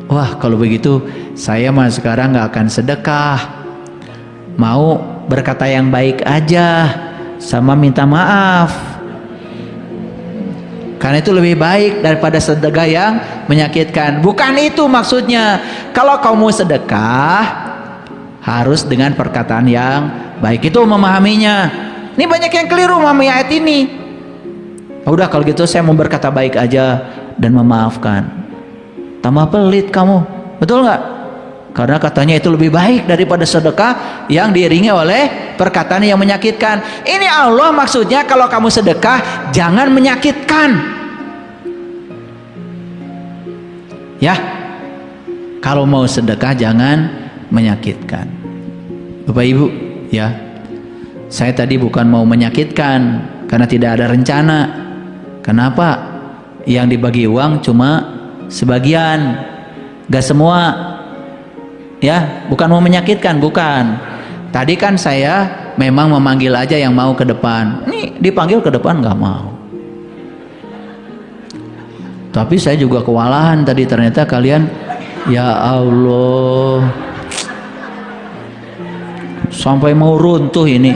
Wah, kalau begitu saya mah sekarang nggak akan sedekah. Mau berkata yang baik aja sama minta maaf. Karena itu lebih baik daripada sedekah yang menyakitkan. Bukan itu maksudnya. Kalau kamu sedekah harus dengan perkataan yang baik. Itu memahaminya. Ini banyak yang keliru memahami ayat ini. Udah kalau gitu saya mau berkata baik aja dan memaafkan. Tambah pelit kamu. Betul nggak? Karena katanya itu lebih baik daripada sedekah yang diiringi oleh perkataan yang menyakitkan. Ini Allah maksudnya kalau kamu sedekah jangan menyakitkan. Ya, kalau mau sedekah jangan menyakitkan. Bapak Ibu, ya, saya tadi bukan mau menyakitkan karena tidak ada rencana. Kenapa? yang dibagi uang cuma sebagian, gak semua. Ya, bukan mau menyakitkan, bukan. Tadi kan saya memang memanggil aja yang mau ke depan. Nih dipanggil ke depan gak mau. Tapi saya juga kewalahan tadi, ternyata kalian, ya Allah, sampai mau runtuh ini.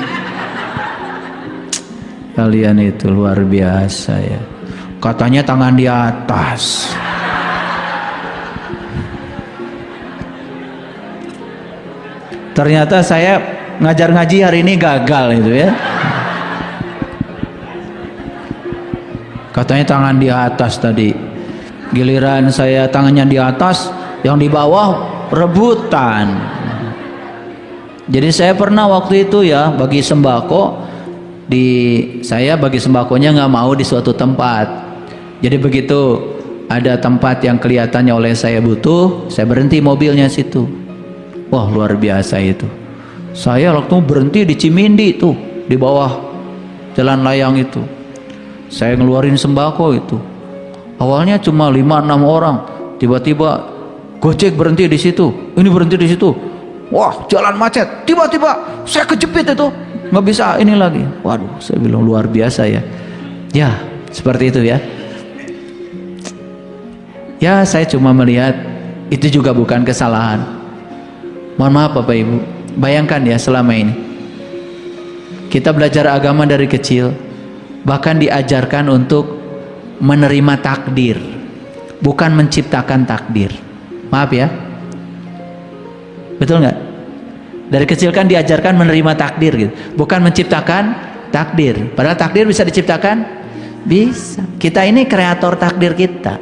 Kalian itu luar biasa ya. Katanya tangan di atas. Ternyata saya ngajar ngaji hari ini gagal itu ya. Katanya tangan di atas tadi. Giliran saya tangannya di atas, yang di bawah rebutan. Jadi saya pernah waktu itu ya bagi sembako, saya bagi sembakonya nggak mau di suatu tempat. Jadi begitu ada tempat yang kelihatannya oleh saya butuh, saya berhenti mobilnya situ. Wah, luar biasa itu. Saya waktu berhenti di Cimindi tuh, di bawah jalan layang itu. Saya ngeluarin sembako itu. Awalnya cuma 5-6 orang, tiba-tiba Gojek berhenti di situ, ini berhenti di situ. Wah, jalan macet. Tiba-tiba saya kejepit itu, nggak bisa ini lagi. Waduh, saya bilang luar biasa ya. Ya, seperti itu ya. Ya, saya cuma melihat itu juga bukan kesalahan. Mohon maaf Bapak Ibu. Bayangkan ya, selama ini kita belajar agama dari kecil, bahkan diajarkan untuk menerima takdir, bukan menciptakan takdir. Maaf ya, betul nggak? Dari kecil kan diajarkan menerima takdir gitu, bukan menciptakan takdir. Padahal takdir bisa diciptakan, bisa. Kita ini kreator takdir kita.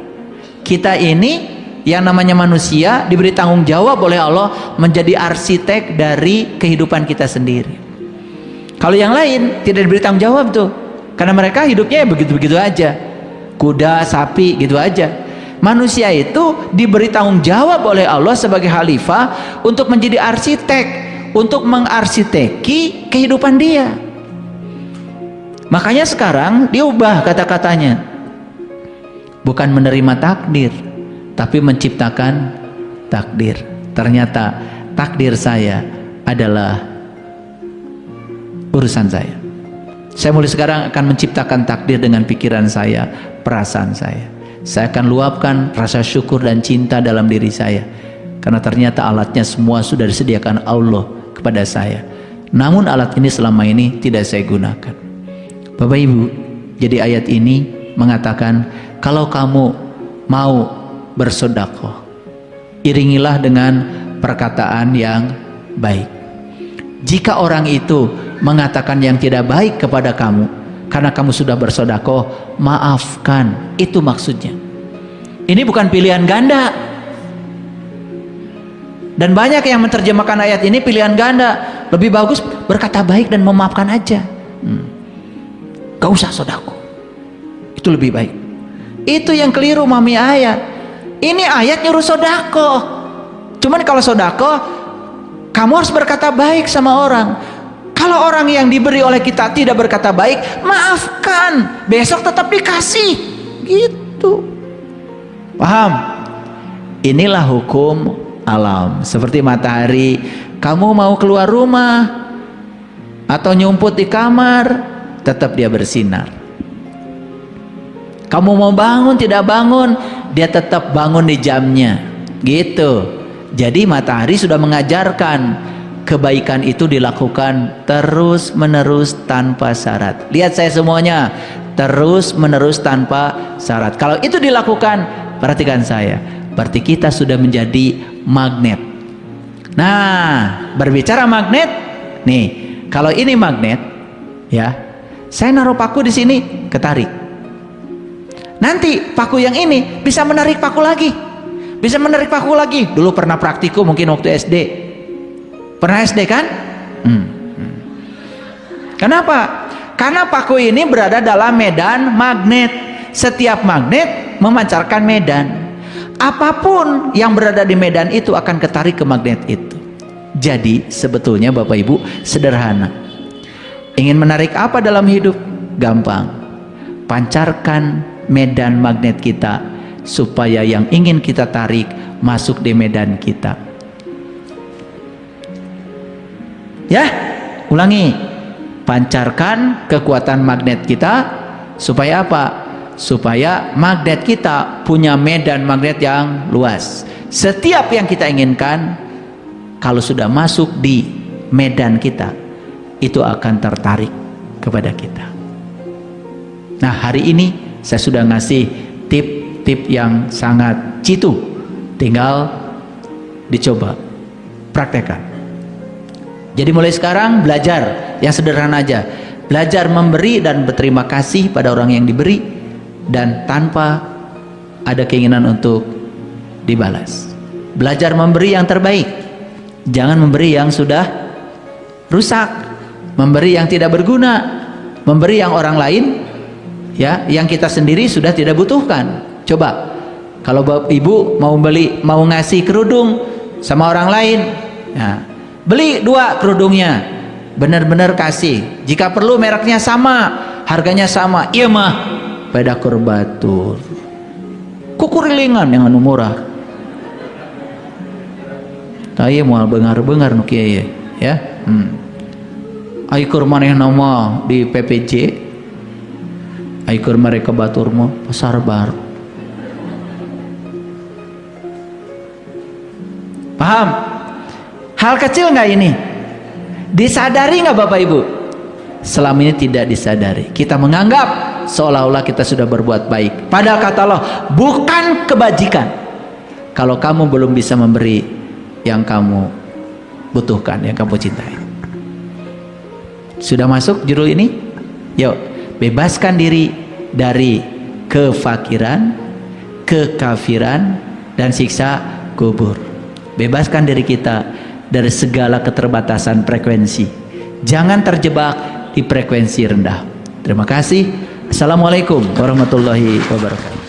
Kita ini yang namanya manusia diberi tanggung jawab oleh Allah menjadi arsitek dari kehidupan kita sendiri. Kalau yang lain tidak diberi tanggung jawab tuh, karena mereka hidupnya begitu-begitu aja, kuda, sapi gitu aja. Manusia itu diberi tanggung jawab oleh Allah sebagai khalifah untuk menjadi arsitek, untuk mengarsiteki kehidupan dia. Makanya sekarang diubah kata-katanya, bukan menerima takdir, tapi menciptakan takdir. Ternyata takdir saya adalah urusan saya. Saya mulai sekarang akan menciptakan takdir dengan pikiran saya, perasaan saya. Saya akan luapkan rasa syukur dan cinta dalam diri saya, karena ternyata alatnya semua sudah disediakan Allah kepada saya. Namun alat ini selama ini tidak saya gunakan. Bapak Ibu, jadi ayat ini mengatakan, kalau kamu mau bersedekah, iringilah dengan perkataan yang baik. Jika orang itu mengatakan yang tidak baik kepada kamu karena kamu sudah bersedekah, maafkan. Itu maksudnya. Ini bukan pilihan ganda. Dan banyak yang menerjemahkan ayat ini pilihan ganda. Lebih bagus berkata baik dan memaafkan aja. Gak usah sedekah. Itu lebih baik. Itu yang keliru mami ayat. Ini ayat nyuruh sedekah. Cuman kalau sedekah, kamu harus berkata baik sama orang. Kalau orang yang diberi oleh kita tidak berkata baik, maafkan. Besok tetap dikasih. Gitu. Paham? Inilah hukum alam. Seperti matahari. Kamu mau keluar rumah atau nyumput di kamar, tetap dia bersinar. Kamu mau bangun tidak bangun, dia tetap bangun di jamnya. Gitu. Jadi matahari sudah mengajarkan kebaikan itu dilakukan terus menerus tanpa syarat. Lihat saya semuanya, terus menerus tanpa syarat. Kalau itu dilakukan, perhatikan saya, berarti kita sudah menjadi magnet. Nah, berbicara magnet, nih, kalau ini magnet, ya, saya naruh paku di sini, ketarik. Nanti paku yang ini bisa menarik paku lagi, bisa menarik paku lagi. Dulu pernah praktikum mungkin waktu SD. Pernah SD kan? Kenapa? Karena paku ini berada dalam medan magnet. Setiap magnet memancarkan medan. Apapun yang berada di medan itu akan ketarik ke magnet itu. Jadi sebetulnya Bapak Ibu sederhana. Ingin menarik apa dalam hidup? Gampang. Pancarkan medan magnet kita, supaya yang ingin kita tarik masuk di medan kita. Ya, ulangi. Pancarkan kekuatan magnet kita, supaya apa? Supaya magnet kita punya medan magnet yang luas. Setiap yang kita inginkan, kalau sudah masuk di medan kita, itu akan tertarik kepada kita. Nah, hari ini saya sudah ngasih tip-tip yang sangat jitu. Tinggal dicoba, praktekkan. Jadi mulai sekarang belajar yang sederhana aja. Belajar memberi dan berterima kasih pada orang yang diberi, dan tanpa ada keinginan untuk dibalas. Belajar memberi yang terbaik. Jangan memberi yang sudah rusak, memberi yang tidak berguna, memberi yang orang lain, ya, yang kita sendiri sudah tidak butuhkan. Coba kalau bapak ibu mau ngasih kerudung sama orang lain, nah, beli 2 kerudungnya, benar-benar kasih. Jika perlu mereknya sama, harganya sama, iya mah pada kurbatur kukurilingan yang anu murah. Taya moal bengar-bengar nu kieu ya. Aikur maneh nama di PPJ, aikur mereka batur mah pasar baru. Paham? Hal kecil nggak ini? Disadari nggak Bapak Ibu? Selama ini tidak disadari. Kita menganggap seolah-olah kita sudah berbuat baik. Padahal kata Allah, bukan kebajikan kalau kamu belum bisa memberi yang kamu butuhkan, yang kamu cintai. Sudah masuk judul ini? Yuk, bebaskan diri dari kefakiran, kekafiran, dan siksa kubur. Bebaskan diri kita dari segala keterbatasan frekuensi. Jangan terjebak di frekuensi rendah. Terima kasih. Assalamualaikum warahmatullahi wabarakatuh.